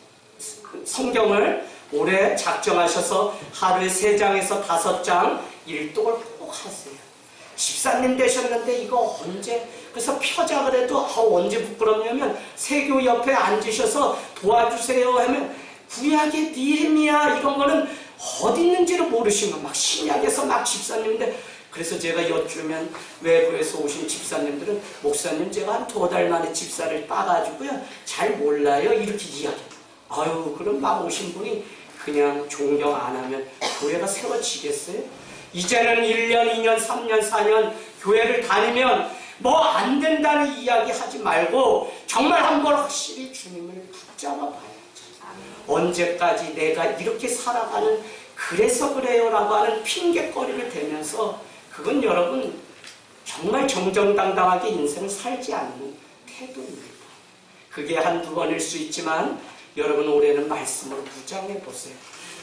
성경을 올해 작정하셔서 하루에 3장에서 5장 일독을 꼭 하세요. 집사님 되셨는데 이거 언제? 그래서 펴자 그래도 언제 부끄럽냐면 세교 옆에 앉으셔서 도와주세요 하면 구약의 니헤미야 이런 거는 어디 있는지를 모르시면 막 신약에서 막 집사님인데 그래서 제가 여쭈면 외부에서 오신 집사님들은 목사님 제가 한 2달 만에 집사를 따가지고요 잘 몰라요 이렇게 이야기해요. 아유 그럼 막 오신 분이 그냥 존경 안 하면 교회가 세워지겠어요? 이제는 1년, 2년, 3년, 4년 교회를 다니면 뭐 안 된다는 이야기 하지 말고 정말 한번 확실히 주님을 붙잡아 봐야죠. 언제까지 내가 이렇게 살아가는 그래서 그래요 라고 하는 핑계거리를 대면서 그건 여러분 정말 정정당당하게 인생을 살지 않는 태도입니다. 그게 한두 번일 수 있지만 여러분 올해는 말씀으로 무장해 보세요.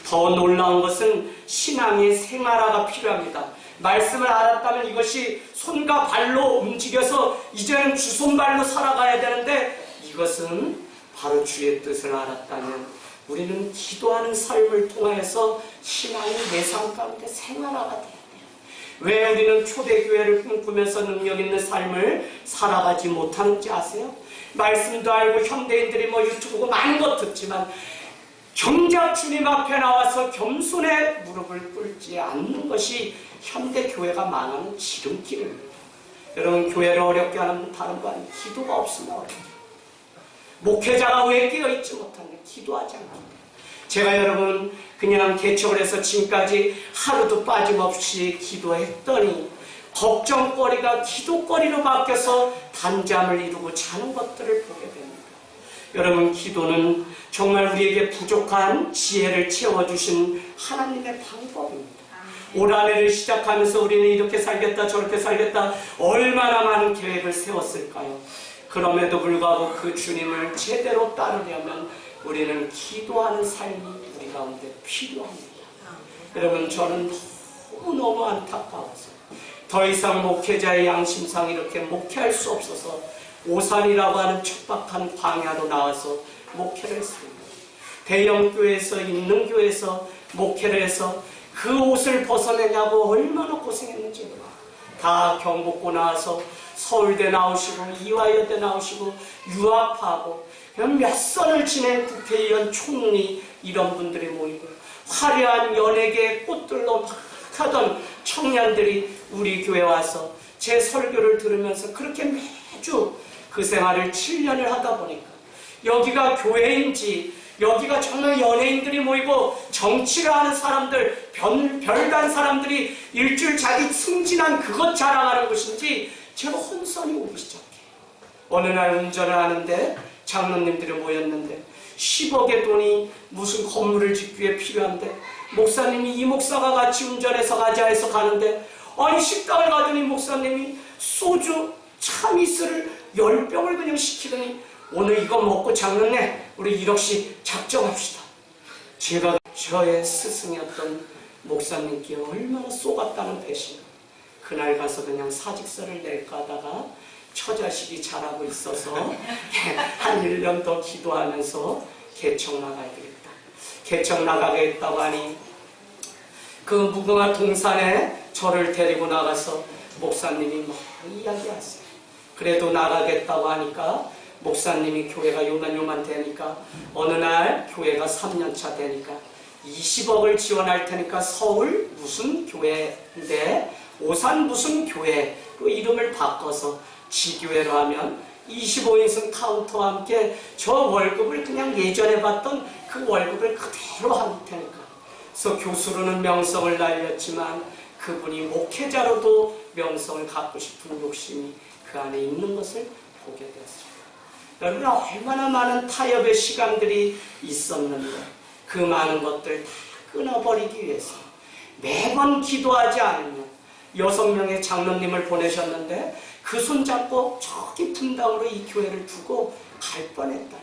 더 놀라운 것은 신앙의 생활화가 필요합니다. 말씀을 알았다면 이것이 손과 발로 움직여서 이제는 주손발로 살아가야 되는데 이것은 바로 주의 뜻을 알았다면 우리는 기도하는 삶을 통해서 신앙이 내 삶 가운데 생활화가 돼야 돼요. 왜 우리는 초대교회를 꿈꾸면서 능력 있는 삶을 살아가지 못하는지 아세요? 말씀도 알고 현대인들이 뭐 유튜브고 많은 것 듣지만 정작 주님 앞에 나와서 겸손의 무릎을 꿇지 않는 것이 현대 교회가 망하는 지름길입니다. 여러분 교회를 어렵게 하는 다른 거 아니에요. 기도가 없으면 어려워요. 목회자가 왜 깨어있지 못하냐? 기도하지 않기 때문에. 제가 여러분 그냥 개척을 해서 지금까지 하루도 빠짐없이 기도했더니 걱정거리가 기도거리로 바뀌어서 단잠을 이루고 자는 것들을 보게 됩니다. 여러분 기도는 정말 우리에게 부족한 지혜를 채워주신 하나님의 방법입니다. 올 한해를 시작하면서 우리는 이렇게 살겠다 저렇게 살겠다 얼마나 많은 계획을 세웠을까요? 그럼에도 불구하고 그 주님을 제대로 따르려면 우리는 기도하는 삶이 우리 가운데 필요합니다. 여러분 저는 너무너무 안타까워서 더 이상 목회자의 양심상 이렇게 목회할 수 없어서 오산이라고 하는 척박한 광야로 나와서 목회를 했습니다. 대형 교회에서 있는 교회에서 목회를 해서 그 옷을 벗어내냐고 얼마나 고생했는지 몰라요. 다 경복고 나와서 서울대 나오시고 이화여대 나오시고 유학하고 몇 선을 지낸 국회의원 총리 이런 분들이 모이고 화려한 연예계 꽃들로 하던 청년들이 우리 교회 와서 제 설교를 들으면서 그렇게 매주 그 생활을 7년을 하다 보니까 여기가 교회인지 여기가 정말 연예인들이 모이고 정치를 하는 사람들 별단 사람들이 일주일 자기 승진한 그것 자랑하는 것인지 제가 혼선이 오기 시작해요. 어느 날 운전을 하는데 장로님들이 모였는데 10억의 돈이 무슨 건물을 짓기 위해 필요한데 목사님이 이 목사가 같이 운전해서 가자 해서 가는데 아니 식당을 가더니 목사님이 소주 참이슬을 10병을 그냥 시키더니 오늘 이거 먹고 장로님 우리 1억씩 작정합시다. 제가 저의 스승이었던 목사님께 얼마나 쏘갔다는 배신. 그날 가서 그냥 사직서를 낼까 하다가 처자식이 자라고 있어서 한 1년 더 기도하면서 개척 나가야겠다. 개척 나가겠다고 하니 그 무궁화 동산에 저를 데리고 나가서 목사님이 막 이야기하세요. 그래도 나가겠다고 하니까 목사님이 교회가 요만 되니까 어느 날 교회가 3년차 되니까 20억을 지원할 테니까 서울 무슨 교회인데 오산 무슨 교회로 이름을 바꿔서 지교회로 하면 25인승 카운터와 함께 저 월급을 그냥 예전에 받던 그 월급을 그대로 할 테니까. 그래서 교수로는 명성을 날렸지만 그분이 목회자로도 명성을 갖고 싶은 욕심이 그 안에 있는 것을 보게 되었습니다. 여러분 얼마나 많은 타협의 시간들이 있었는데 그 많은 것들 다 끊어버리기 위해서 매번 기도하지 않으면 6명의 장로님을 보내셨는데 그 손잡고 저기 분당으로 이 교회를 두고 갈 뻔했다니.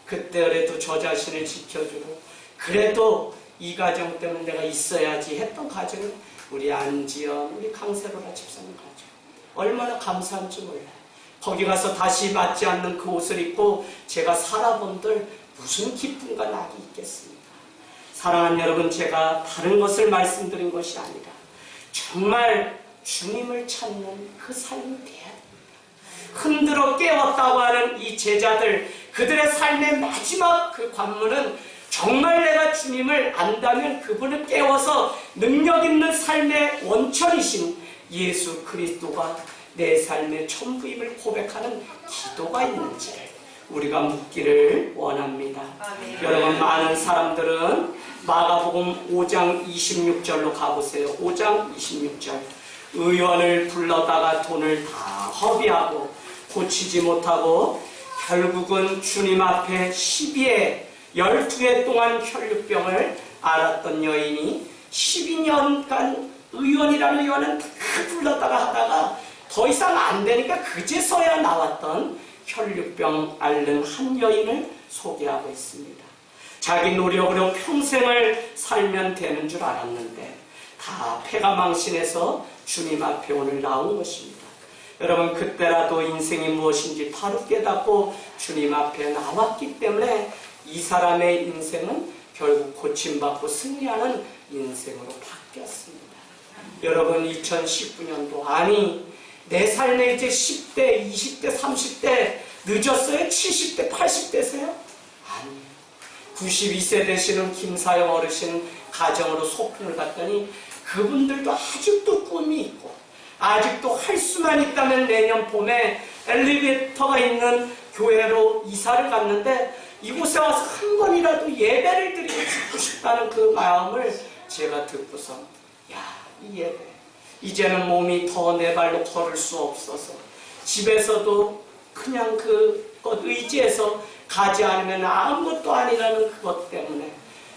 그때라도 저 자신을 지켜주고 그래도 이 가정 때문에 내가 있어야지 했던 가정은 우리 안지연, 우리 강세로라 집사님 가정. 얼마나 감사한지 몰라요. 거기 가서 다시 맞지 않는 그 옷을 입고 제가 살아본들 무슨 기쁨과 낙이 있겠습니까? 사랑하는 여러분, 제가 다른 것을 말씀드린 것이 아니라 정말 주님을 찾는 그 삶이 돼야 됩니다. 흔들어 깨웠다고 하는 이 제자들, 그들의 삶의 마지막 그 관문은 정말 내가 주님을 안다면 그분을 깨워서 능력 있는 삶의 원천이신 예수 그리스도가 내 삶의 전부임을 고백하는 기도가 있는지를 우리가 묻기를 원합니다. 여러분, 많은 사람들은 마가복음 5장 26절로 가보세요. 5장 26절. 의원을 불러다가 돈을 다 허비하고 고치지 못하고 결국은 주님 앞에 12해 동안 혈류병을 앓았던 여인이 12년간 의원이라는 의원은 다 불렀다가 하다가 더 이상 안 되니까 그제서야 나왔던 혈류병 앓는 한 여인을 소개하고 있습니다. 자기 노력으로 평생을 살면 되는 줄 알았는데 다 패가 망신해서 주님 앞에 오늘 나온 것입니다. 여러분, 그때라도 인생이 무엇인지 바로 깨닫고 주님 앞에 나왔기 때문에 이 사람의 인생은 결국 고침받고 승리하는 인생으로 바뀌었습니다. 여러분, 2019년도 아니 내 삶에 이제 10대, 20대, 30대 늦었어요? 70대, 80대세요? 아니에요. 92세 되시는 김사영 어르신 가정으로 소풍을 갔더니 그분들도 아직도 꿈이 있고 아직도 할 수만 있다면 내년 봄에 엘리베이터가 있는 교회로 이사를 갔는데 이곳에 와서 한 번이라도 예배를 드리고 죽고 싶다는 그 마음을 제가 듣고서 이 예배 이제는 몸이 더 내 발로 걸을 수 없어서 집에서도 그냥 그것 의지해서 가지 않으면 아무것도 아니라는 그것 때문에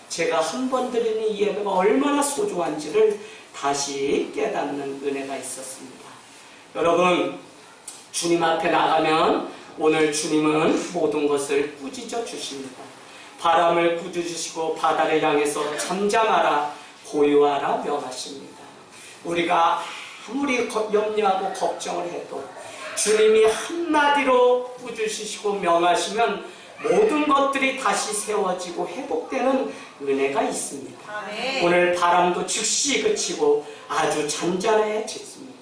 제가 한 번 드리는 이 예배가 얼마나 소중한지를 다시 깨닫는 은혜가 있었습니다. 여러분, 주님 앞에 나가면 오늘 주님은 모든 것을 꾸짖어 주십니다. 바람을 꾸짖으시고 바다를 향해서 잠잠하라 고요하라 명하십니다. 우리가 아무리 염려하고 걱정을 해도 주님이 한마디로 꾸짖으시고 명하시면 모든 것들이 다시 세워지고 회복되는 은혜가 있습니다. 아멘. 오늘 바람도 즉시 그치고 아주 잔잔해졌습니다.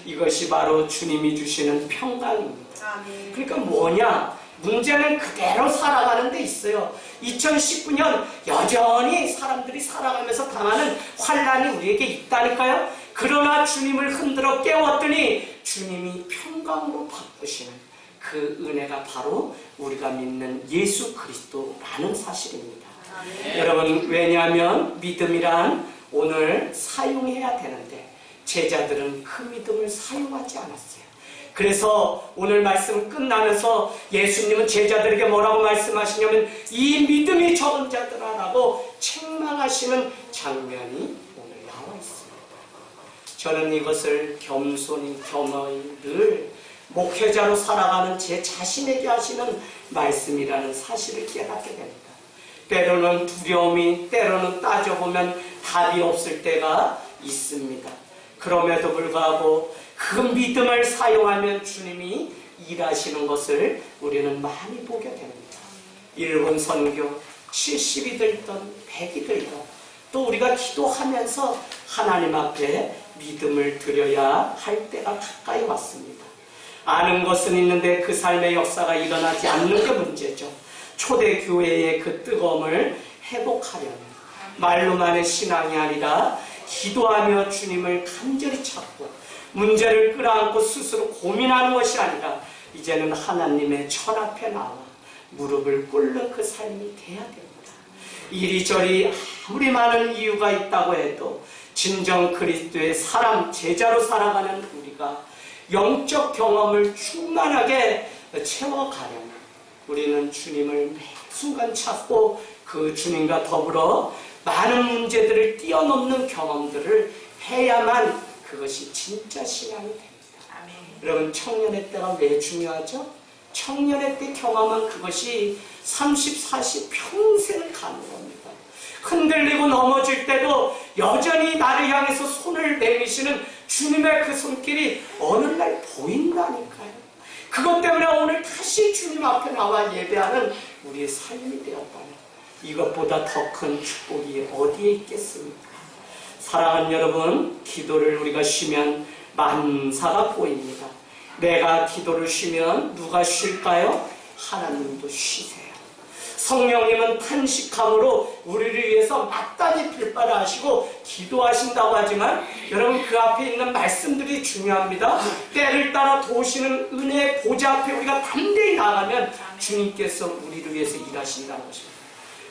이것이 바로 주님이 주시는 평강입니다. 아멘. 그러니까 뭐냐? 문제는 그대로 살아가는 데 있어요. 2019년 여전히 사람들이 살아가면서 당하는 환난이 우리에게 있다니까요. 그러나 주님을 흔들어 깨웠더니 주님이 평강으로 바꾸시는 그 은혜가 바로 우리가 믿는 예수 그리스도라는 사실입니다. 네. 여러분, 왜냐하면 믿음이란 오늘 사용해야 되는데 제자들은 그 믿음을 사용하지 않았어요. 그래서 오늘 말씀 끝나면서 예수님은 제자들에게 뭐라고 말씀하시냐면 이 믿음이 적은 자들아라고 책망하시는 장면이 오늘 나와 있습니다. 저는 이것을 겸손히 겸허히 늘 목회자로 살아가는 제 자신에게 하시는 말씀이라는 사실을 깨닫게 됩니다. 때로는 두려움이, 때로는 따져보면 답이 없을 때가 있습니다. 그럼에도 불구하고 그 믿음을 사용하면 주님이 일하시는 것을 우리는 많이 보게 됩니다. 일본 선교 70이 들던 100이 들던 또 우리가 기도하면서 하나님 앞에 믿음을 드려야 할 때가 가까이 왔습니다. 아는 것은 있는데 그 삶의 역사가 일어나지 않는 게 문제죠. 초대교회의 그 뜨거움을 회복하려면 말로만의 신앙이 아니라 기도하며 주님을 간절히 찾고 문제를 끌어안고 스스로 고민하는 것이 아니라 이제는 하나님의 천 앞에 나와 무릎을 꿇는 그 삶이 돼야 됩니다. 이리저리 아무리 많은 이유가 있다고 해도 진정 그리스도의 사람, 제자로 살아가는 우리가 영적 경험을 충만하게 채워가려면 우리는 주님을 매 순간 찾고 그 주님과 더불어 많은 문제들을 뛰어넘는 경험들을 해야만 그것이 진짜 신앙이 됩니다. 아멘. 여러분, 청년의 때가 왜 중요하죠? 청년의 때 경험한 그것이 30, 40 평생을 가는 겁니다. 흔들리고 넘어질 때도 여전히 나를 향해서 손을 내미시는 주님의 그 손길이 어느 날 보인다니까요. 그것 때문에 오늘 다시 주님 앞에 나와 예배하는 우리의 삶이 되었다면 이것보다 더 큰 축복이 어디에 있겠습니까? 사랑하는 여러분, 기도를 우리가 쉬면 만사가 보입니다. 내가 기도를 쉬면 누가 쉴까요? 하나님도 쉬세요. 성령님은 탄식함으로 우리를 위해서 마땅히 빌바라 하시고 기도하신다고 하지만 여러분 그 앞에 있는 말씀들이 중요합니다. 때를 따라 도우시는 은혜의 보좌 앞에 우리가 담대히 나가면 주님께서 우리를 위해서 일하신다는 것입니다.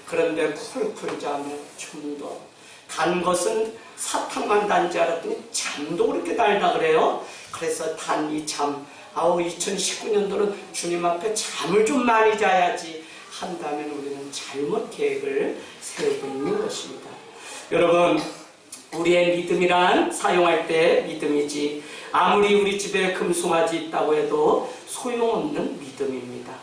그런데 쿨쿨 자며 좀 더 단 것은 사탕만 단지 알았더니 잠도 그렇게 달다 그래요. 그래서 단 이 잠, 2019년도는 주님 앞에 잠을 좀 많이 자야지 한다면 우리는 잘못 계획을 세우고 있는 것입니다. 여러분, 우리의 믿음이란 사용할 때 믿음이지 아무리 우리 집에 금송아지 있다고 해도 소용없는 믿음입니다.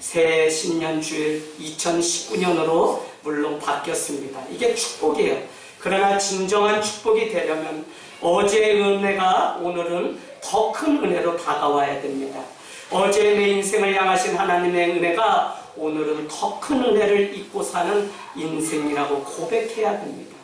새 신년주일 2019년으로 물론 바뀌었습니다. 이게 축복이에요. 그러나 진정한 축복이 되려면 어제의 은혜가 오늘은 더 큰 은혜로 다가와야 됩니다. 어제 내 인생을 향하신 하나님의 은혜가 오늘은 더 큰 은혜를 잊고 사는 인생이라고 고백해야 됩니다.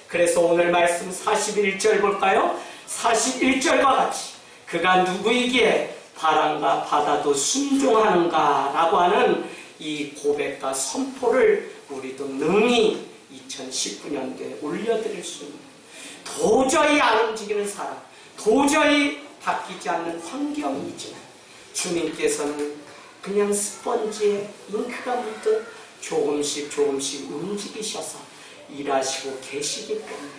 그래서 오늘 말씀 41절 볼까요? 41절과 같이 그가 누구이기에 바람과 바다도 순종하는가 라고 하는 이 고백과 선포를 우리도 능히 2019년도에 올려드릴 수 있는 도저히 안 움직이는 사람, 도저히 바뀌지 않는 환경이지만 주님께서는 그냥 스펀지에 잉크가 묻듯 조금씩 움직이셔서 일하시고 계시기 때문에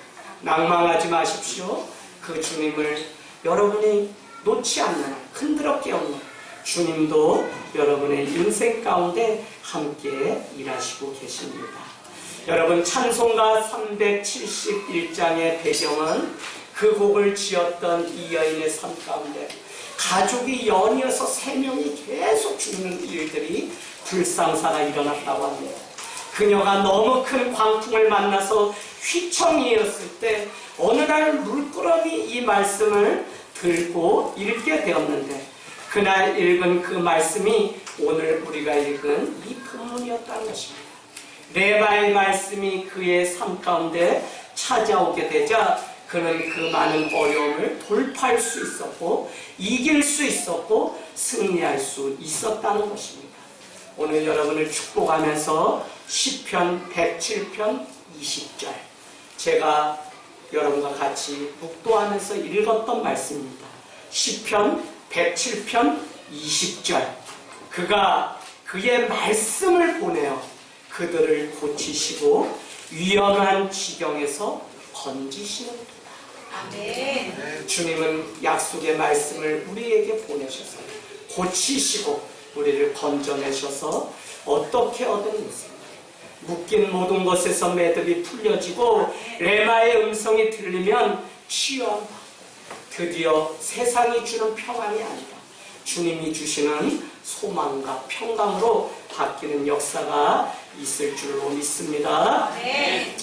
낭망하지 마십시오. 그 주님을 여러분이 놓지 않는, 흔들어 깨우는 주님도 여러분의 인생 가운데 함께 일하시고 계십니다. 여러분, 찬송가 371장의 배경은 그 곡을 지었던 이 여인의 삶 가운데 가족이 연이어서 3명이 계속 죽는 일들이 불상사가 일어났다고 합니다. 그녀가 너무 큰 광풍을 만나서 휘청이었을 때 어느 날 물끄러미 이 말씀을 들고 읽게 되었는데 그날 읽은 그 말씀이 오늘 우리가 읽은 이 본문이었다는 것입니다. 레바의 말씀이 그의 삶 가운데 찾아오게 되자 그는 그 많은 어려움을 돌파할 수 있었고 이길 수 있었고 승리할 수 있었다는 것입니다. 오늘 여러분을 축복하면서 시편 107편 20절 제가 여러분과 같이 묵도하면서 읽었던 말씀입니다. 시편 107편 20절 그가 그의 말씀을 보내어 그들을 고치시고 위험한 지경에서 건지시는도다. 아멘. 주님은 약속의 말씀을 우리에게 보내셔서 고치시고 우리를 건져내셔서 어떻게 얻어냈습니까? 묶인 모든 것에서 매듭이 풀려지고 레마의 음성이 들리면 치유한다. 드디어 세상이 주는 평안이 아니라 주님이 주시는 소망과 평강으로 바뀌는 역사가 있을 줄로 믿습니다. 네.